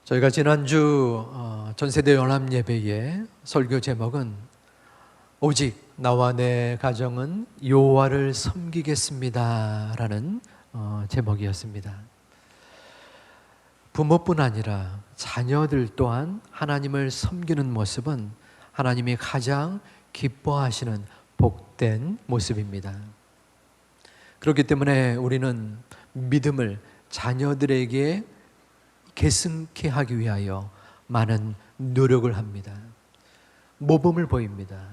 저희가 지난주 전세대 연합예배의 설교 제목은 오직 나와 내 가정은 여호와를 섬기겠습니다 라는 제목이었습니다. 부모뿐 아니라 자녀들 또한 하나님을 섬기는 모습은 하나님이 가장 기뻐하시는 복된 모습입니다. 그렇기 때문에 우리는 믿음을 자녀들에게 계승케 하기 위하여 많은 노력을 합니다. 모범을 보입니다.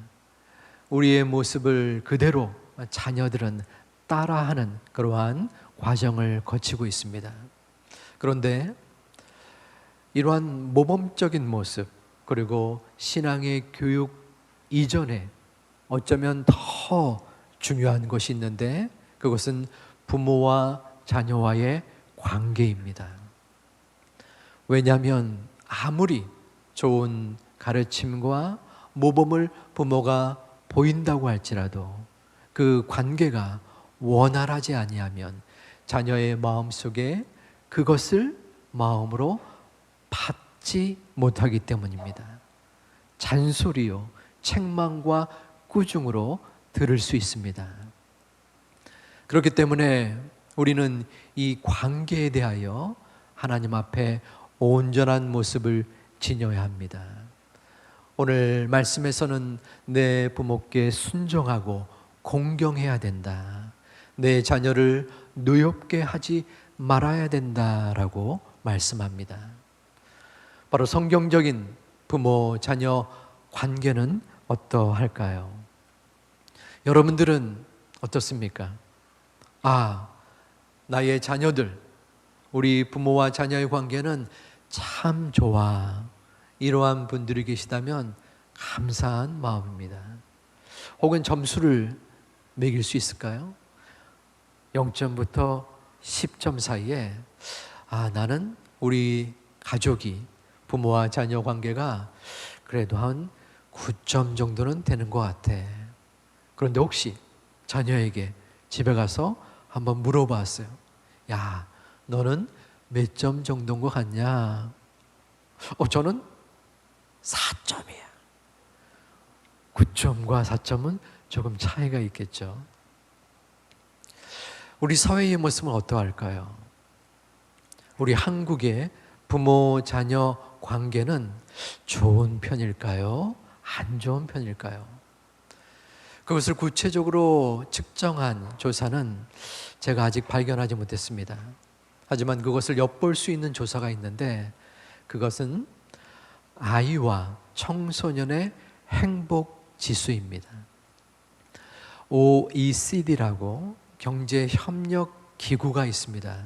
우리의 모습을 그대로 자녀들은 따라하는 그러한 과정을 거치고 있습니다. 그런데 이러한 모범적인 모습, 그리고 신앙의 교육 이전에 어쩌면 더 중요한 것이 있는데 그것은 부모와 자녀와의 관계입니다. 왜냐하면 아무리 좋은 가르침과 모범을 부모가 보인다고 할지라도 그 관계가 원활하지 아니하면 자녀의 마음속에 그것을 마음으로 받지 못하기 때문입니다. 잔소리요, 책망과 꾸중으로 들을 수 있습니다. 그렇기 때문에 우리는 이 관계에 대하여 하나님 앞에 온전한 모습을 지녀야 합니다. 오늘 말씀에서는 내 부모께 순종하고 공경해야 된다. 내 자녀를 노엽게 하지 말아야 된다라고 말씀합니다. 바로 성경적인 부모 자녀 관계는 어떠할까요? 여러분들은 어떻습니까? 나의 자녀들, 우리 부모와 자녀의 관계는 참 좋아. 이러한 분들이 계시다면 감사한 마음입니다. 혹은 점수를 매길 수 있을까요? 0점부터 10점 사이에 나는 우리 가족이 부모와 자녀 관계가 그래도 한 9점 정도는 되는 것 같아. 그런데 혹시 자녀에게 집에 가서 한번 물어봤어요. 야, 너는 몇 점 정도인 것 같냐? 저는 4점이야. 9점과 4점은 조금 차이가 있겠죠. 우리 사회의 모습은 어떠할까요? 우리 한국의 부모 자녀 관계는 좋은 편일까요? 안 좋은 편일까요? 그것을 구체적으로 측정한 조사는 제가 아직 발견하지 못했습니다. 하지만 그것을 엿볼 수 있는 조사가 있는데 그것은 아이와 청소년의 행복 지수입니다. OECD라고 경제협력기구가 있습니다.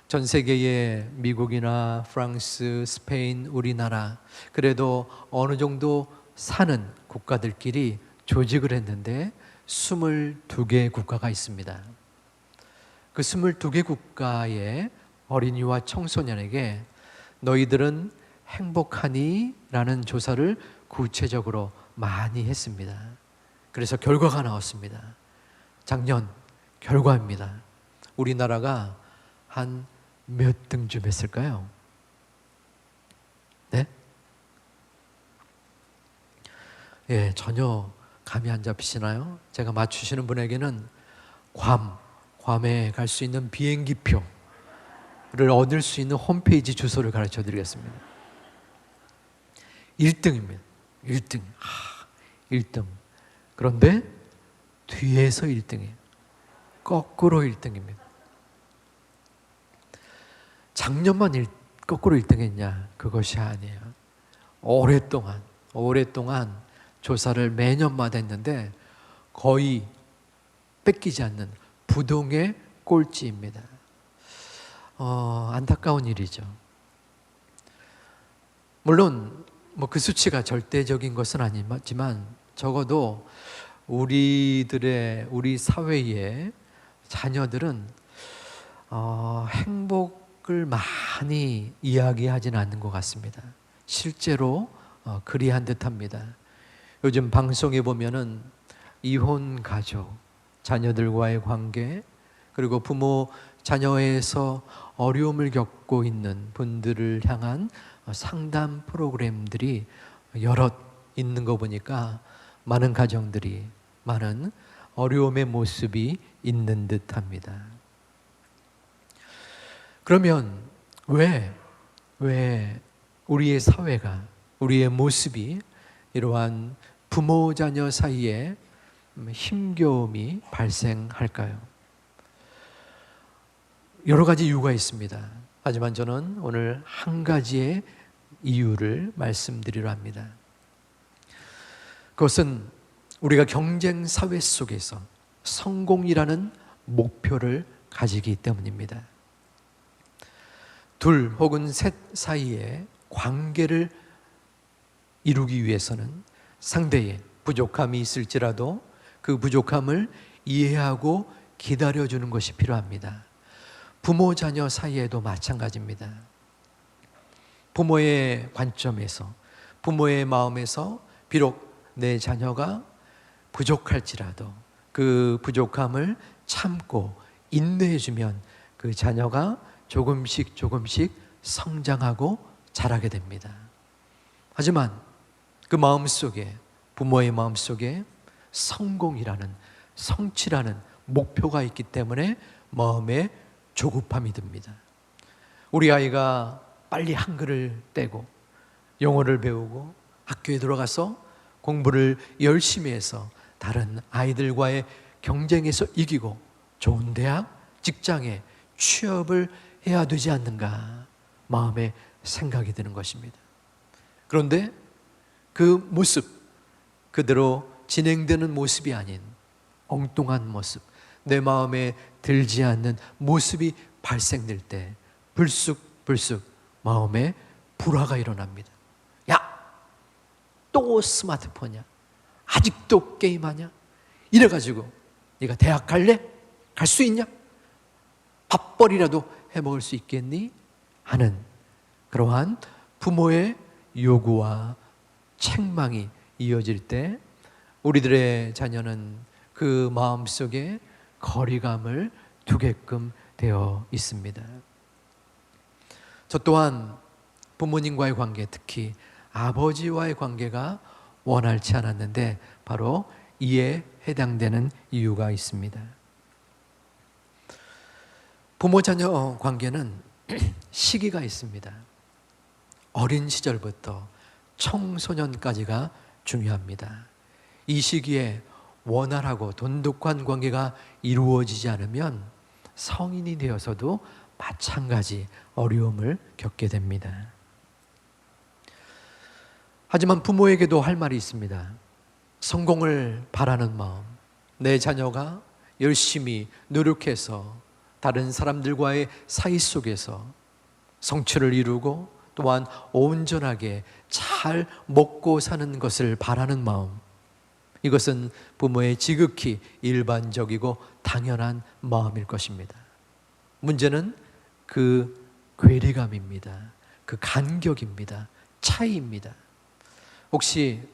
전 세계에 미국이나 프랑스, 스페인, 우리나라 그래도 어느 정도 사는 국가들끼리 조직을 했는데 22개 국가가 있습니다. 그 22개 국가의 어린이와 청소년에게 너희들은 행복하니? 라는 조사를 구체적으로 많이 했습니다. 그래서 결과가 나왔습니다. 작년 결과입니다. 우리나라가 한 몇 등쯤 했을까요? 네? 전혀 감이 안 잡히시나요? 제가 맞추시는 분에게는 괌에 갈 수 있는 비행기표를 얻을 수 있는 홈페이지 주소를 가르쳐 드리겠습니다. 1등입니다. 1등. 1등. 그런데 뒤에서 1등이에요. 거꾸로 1등입니다. 작년만 거꾸로 1등 했냐? 그것이 아니에요. 오랫동안 조사를 매년마다 했는데 거의 뺏기지 않는 부동의 꼴찌입니다. 안타까운 일이죠. 물론 그 수치가 절대적인 것은 아니지만 적어도 우리 사회의 자녀들은 행복을 많이 이야기하지는 않는 것 같습니다. 실제로 그리한 듯합니다. 요즘 방송에 보면은 이혼 가족, 자녀들과의 관계, 그리고 부모 자녀에서 어려움을 겪고 있는 분들을 향한 상담 프로그램들이 여럿 있는 거 보니까 많은 가정들이 많은 어려움의 모습이 있는 듯합니다. 그러면 왜 우리의 사회가, 우리의 모습이 이러한 부모 자녀 사이에 힘겨움이 발생할까요? 여러 가지 이유가 있습니다. 하지만 저는 오늘 한 가지의 이유를 말씀드리려 합니다. 그것은 우리가 경쟁 사회 속에서 성공이라는 목표를 가지기 때문입니다. 둘 혹은 셋 사이의 관계를 이루기 위해서는 상대의 부족함이 있을지라도 그 부족함을 이해하고 기다려주는 것이 필요합니다. 부모 자녀 사이에도 마찬가지입니다. 부모의 관점에서, 부모의 마음에서 비록 내 자녀가 부족할지라도 그 부족함을 참고 인내해주면 그 자녀가 조금씩 성장하고 자라게 됩니다. 하지만 그 마음속에, 부모의 마음속에 성공이라는, 성취라는 목표가 있기 때문에 마음에 조급함이 듭니다. 우리 아이가 빨리 한글을 떼고 영어를 배우고 학교에 들어가서 공부를 열심히 해서 다른 아이들과의 경쟁에서 이기고 좋은 대학, 직장에 취업을 해야 되지 않는가 마음에 생각이 드는 것입니다. 그런데 그 모습 그대로 진행되는 모습이 아닌 엉뚱한 모습, 내 마음에 들지 않는 모습이 발생될 때 불쑥 마음에 불화가 일어납니다. 야, 또 스마트폰이야? 아직도 게임하냐? 이래가지고 네가 대학 갈래? 갈 수 있냐? 밥벌이라도 해먹을 수 있겠니? 하는 그러한 부모의 요구와 책망이 이어질 때 우리들의 자녀는 그 마음속에 거리감을 두게끔 되어 있습니다. 저 또한 부모님과의 관계, 특히 아버지와의 관계가 원활치 않았는데 바로 이에 해당되는 이유가 있습니다. 부모 자녀 관계는 시기가 있습니다. 어린 시절부터 청소년까지가 중요합니다. 이 시기에 원활하고 돈독한 관계가 이루어지지 않으면 성인이 되어서도 마찬가지 어려움을 겪게 됩니다. 하지만 부모에게도 할 말이 있습니다. 성공을 바라는 마음, 내 자녀가 열심히 노력해서 다른 사람들과의 사이 속에서 성취를 이루고 또한 온전하게 잘 먹고 사는 것을 바라는 마음, 이것은 부모의 지극히 일반적이고 당연한 마음일 것입니다. 문제는 그 괴리감입니다. 그 간격입니다. 차이입니다. 혹시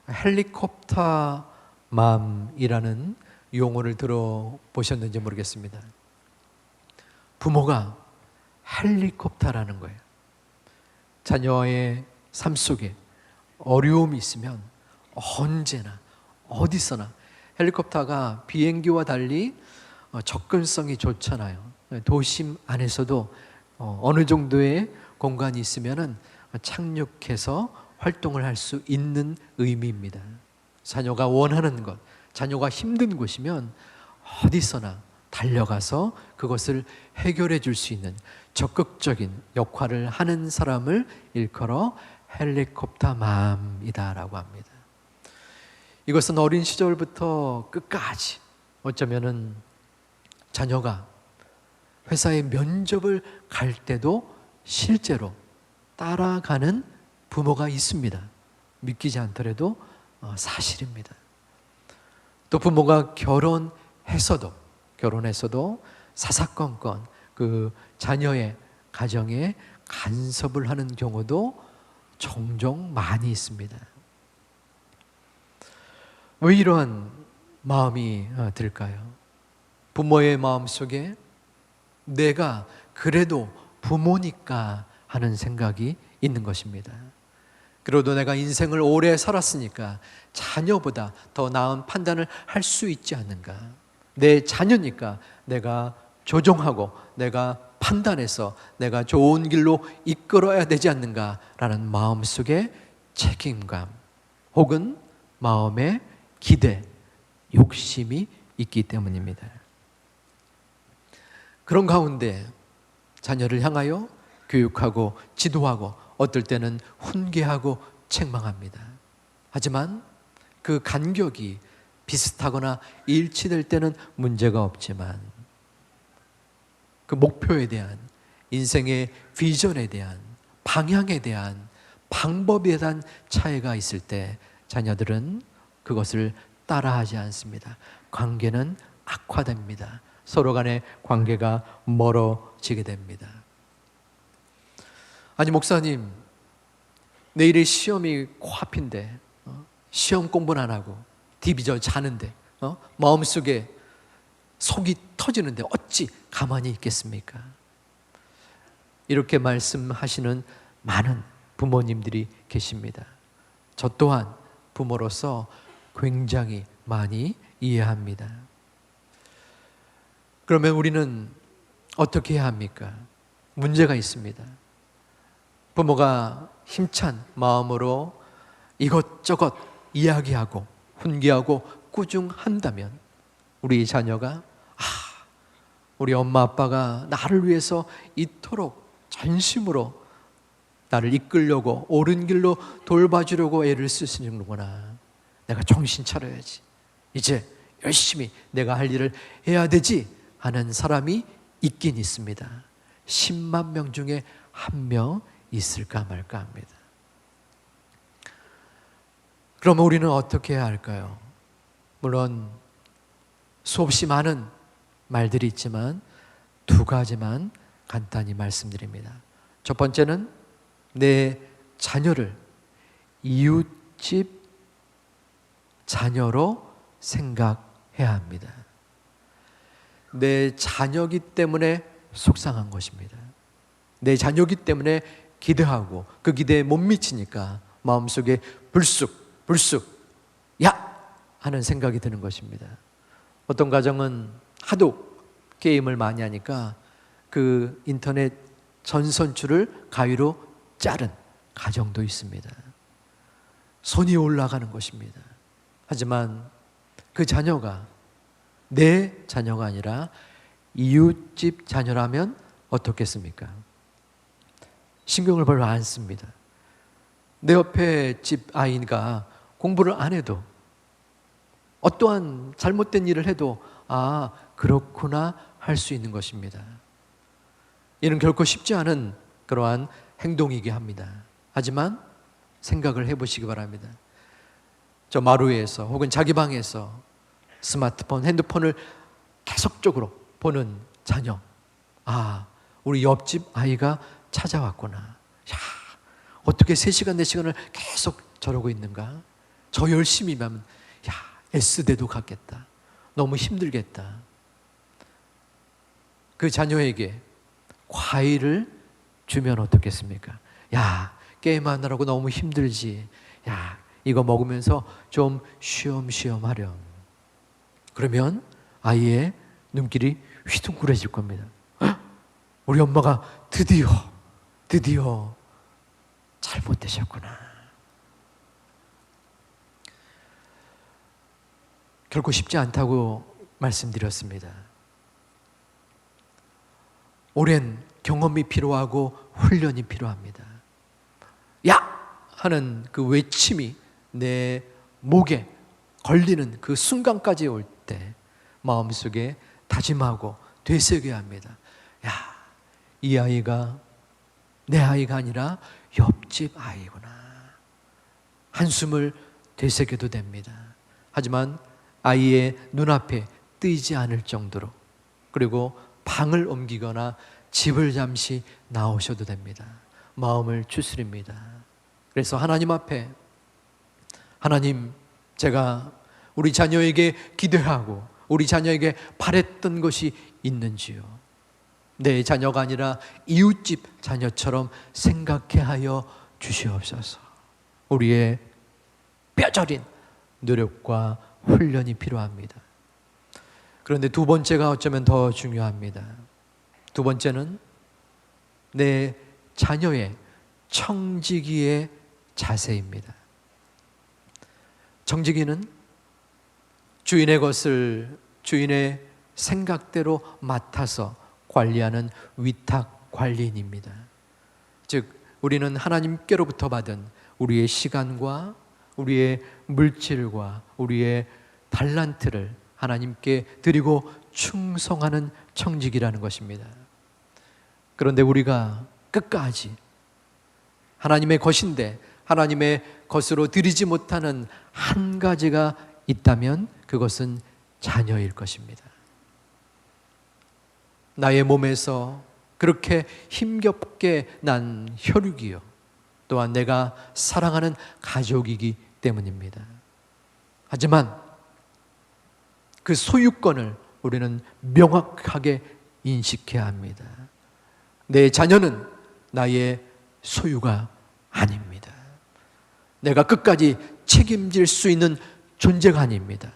헬리콥터 맘이라는 용어를 들어보셨는지 모르겠습니다. 부모가 헬리콥터라는 거예요. 자녀의 삶 속에 어려움이 있으면 언제나 어디서나 헬리콥터가 비행기와 달리 접근성이 좋잖아요. 도심 안에서도 어느 정도의 공간이 있으면은 착륙해서 활동을 할 수 있는 의미입니다. 자녀가 원하는 것, 자녀가 힘든 곳이면 어디서나 달려가서 그것을 해결해 줄 수 있는 적극적인 역할을 하는 사람을 일컬어 헬리콥터맘이다라고 합니다. 이것은 어린 시절부터 끝까지 어쩌면은 자녀가 회사에 면접을 갈 때도 실제로 따라가는 부모가 있습니다. 믿기지 않더라도 사실입니다. 또 부모가 결혼했어도 사사건건 그 자녀의 가정에 간섭을 하는 경우도 종종 많이 있습니다. 왜 이러한 마음이 들까요? 부모의 마음속에 내가 그래도 부모니까 하는 생각이 있는 것입니다. 그래도 내가 인생을 오래 살았으니까 자녀보다 더 나은 판단을 할 수 있지 않는가. 내 자녀니까 내가 조종하고 내가 판단해서 내가 좋은 길로 이끌어야 되지 않는가라는 마음속의 책임감 혹은 마음의 기대, 욕심이 있기 때문입니다. 그런 가운데 자녀를 향하여 교육하고 지도하고 어떨 때는 훈계하고 책망합니다. 하지만 그 간격이 비슷하거나 일치될 때는 문제가 없지만 그 목표에 대한, 인생의 비전에 대한, 방향에 대한, 방법에 대한 차이가 있을 때 자녀들은 그것을 따라하지 않습니다. 관계는 악화됩니다. 서로 간의 관계가 멀어지게 됩니다. 아니 목사님, 내일이 시험이 코앞인데 시험 공부는 안 하고 디비전 자는데 마음속에 속이 터지는데 어찌 가만히 있겠습니까? 이렇게 말씀하시는 많은 부모님들이 계십니다. 저 또한 부모로서 굉장히 많이 이해합니다. 그러면 우리는 어떻게 해야 합니까? 문제가 있습니다. 부모가 힘찬 마음으로 이것저것 이야기하고 훈계하고 꾸중한다면 우리 자녀가 우리 엄마 아빠가 나를 위해서 이토록 전심으로 나를 이끌려고 옳은 길로 돌봐주려고 애를 쓰시는구나. 내가 정신 차려야지. 이제 열심히 내가 할 일을 해야 되지 하는 사람이 있긴 있습니다. 10만 명 중에 한 명 있을까 말까 합니다. 그러면 우리는 어떻게 해야 할까요? 물론 수없이 많은 말들이 있지만 두 가지만 간단히 말씀드립니다. 첫 번째는 내 자녀를 이웃집 자녀로 생각해야 합니다. 내 자녀기 때문에 속상한 것입니다. 내 자녀기 때문에 기대하고 그 기대에 못 미치니까 마음속에 불쑥 야! 하는 생각이 드는 것입니다. 어떤 가정은 하도 게임을 많이 하니까 그 인터넷 전선줄을 가위로 자른 가정도 있습니다. 손이 올라가는 것입니다. 하지만 그 자녀가 내 자녀가 아니라 이웃집 자녀라면 어떻겠습니까? 신경을 별로 안 씁니다. 내 옆에 집 아이가 공부를 안 해도 어떠한 잘못된 일을 해도 그렇구나 할 수 있는 것입니다. 이는 결코 쉽지 않은 그러한 행동이게 합니다. 하지만 생각을 해보시기 바랍니다. 저 마루에서 혹은 자기 방에서 스마트폰, 핸드폰을 계속적으로 보는 자녀. 우리 옆집 아이가 찾아왔구나. 야, 어떻게 3시간, 4시간을 계속 저러고 있는가? 저 열심히면 S대도 갔겠다. 너무 힘들겠다. 그 자녀에게 과일을 주면 어떻겠습니까? 게임하느라고 너무 힘들지. 이거 먹으면서 좀 쉬엄쉬엄 하렴. 그러면 아이의 눈길이 휘둥그레질 겁니다. 우리 엄마가 드디어 잘못되셨구나. 결코 쉽지 않다고 말씀드렸습니다. 오랜 경험이 필요하고 훈련이 필요합니다. 야! 하는 그 외침이 내 목에 걸리는 그 순간까지 올 때 마음속에 다짐하고 되새겨야 합니다. 이 아이가 내 아이가 아니라 옆집 아이구나. 한숨을 되새겨도 됩니다. 하지만 아이의 눈앞에 뜨이지 않을 정도로, 그리고 방을 옮기거나 집을 잠시 나오셔도 됩니다. 마음을 추스립니다. 그래서 하나님 앞에, 하나님, 제가 우리 자녀에게 기대하고 우리 자녀에게 바랬던 것이 있는지요? 내 자녀가 아니라 이웃집 자녀처럼 생각해 하여 주시옵소서. 우리의 뼈저린 노력과 훈련이 필요합니다. 그런데 두 번째가 어쩌면 더 중요합니다. 두 번째는 내 자녀의 청지기의 자세입니다. 청지기는 주인의 것을 주인의 생각대로 맡아서 관리하는 위탁 관리인입니다. 즉 우리는 하나님께로부터 받은 우리의 시간과 우리의 물질과 우리의 달란트를 하나님께 드리고 충성하는 청지기라는 것입니다. 그런데 우리가 끝까지 하나님의 것인데 하나님의 것으로 드리지 못하는 한 가지가 있다면 그것은 자녀일 것입니다. 나의 몸에서 그렇게 힘겹게 난 혈육이요, 또한 내가 사랑하는 가족이기 때문입니다. 하지만 그 소유권을 우리는 명확하게 인식해야 합니다. 내 자녀는 나의 소유가 아닙니다. 내가 끝까지 책임질 수 있는 존재가 아닙니다.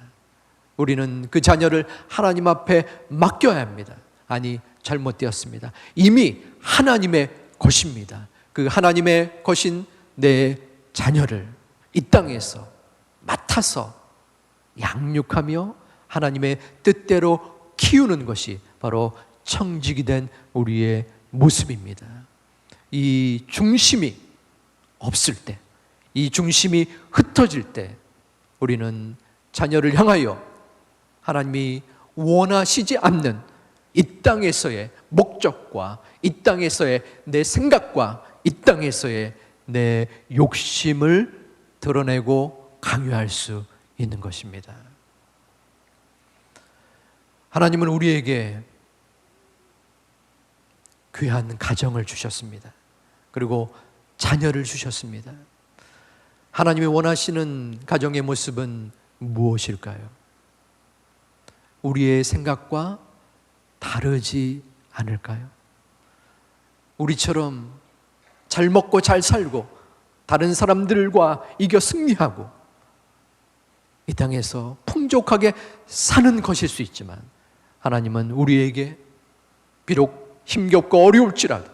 우리는 그 자녀를 하나님 앞에 맡겨야 합니다. 아니, 잘못되었습니다. 이미 하나님의 것입니다. 그 하나님의 것인 내 자녀를 이 땅에서 맡아서 양육하며 하나님의 뜻대로 키우는 것이 바로 청지기 된 우리의 모습입니다. 이 중심이 없을 때, 이 중심이 흩어질 때 우리는 자녀를 향하여 하나님이 원하시지 않는 이 땅에서의 목적과 이 땅에서의 내 생각과 이 땅에서의 내 욕심을 드러내고 강요할 수 있는 것입니다. 하나님은 우리에게 귀한 가정을 주셨습니다. 그리고 자녀를 주셨습니다. 하나님이 원하시는 가정의 모습은 무엇일까요? 우리의 생각과 다르지 않을까요? 우리처럼 잘 먹고 잘 살고 다른 사람들과 이겨 승리하고 이 땅에서 풍족하게 사는 것일 수 있지만 하나님은 우리에게 비록 힘겹고 어려울지라도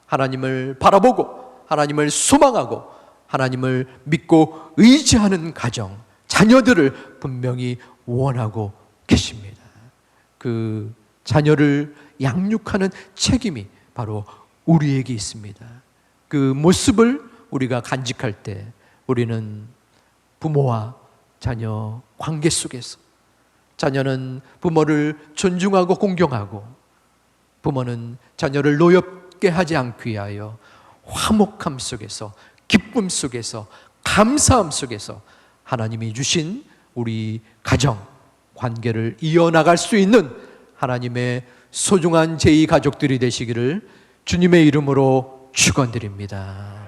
하나님을 바라보고 하나님을 소망하고 하나님을 믿고 의지하는 가정, 자녀들을 분명히 원하고 계십니다. 그 자녀를 양육하는 책임이 바로 우리에게 있습니다. 그 모습을 우리가 간직할 때 우리는 부모와 자녀 관계 속에서, 자녀는 부모를 존중하고 공경하고 부모는 자녀를 노엽게 하지 않기 위하여 화목함 속에서, 기쁨 속에서, 감사함 속에서 하나님이 주신 우리 가정 관계를 이어나갈 수 있는 하나님의 소중한 제2 가족들이 되시기를 주님의 이름으로 축원드립니다.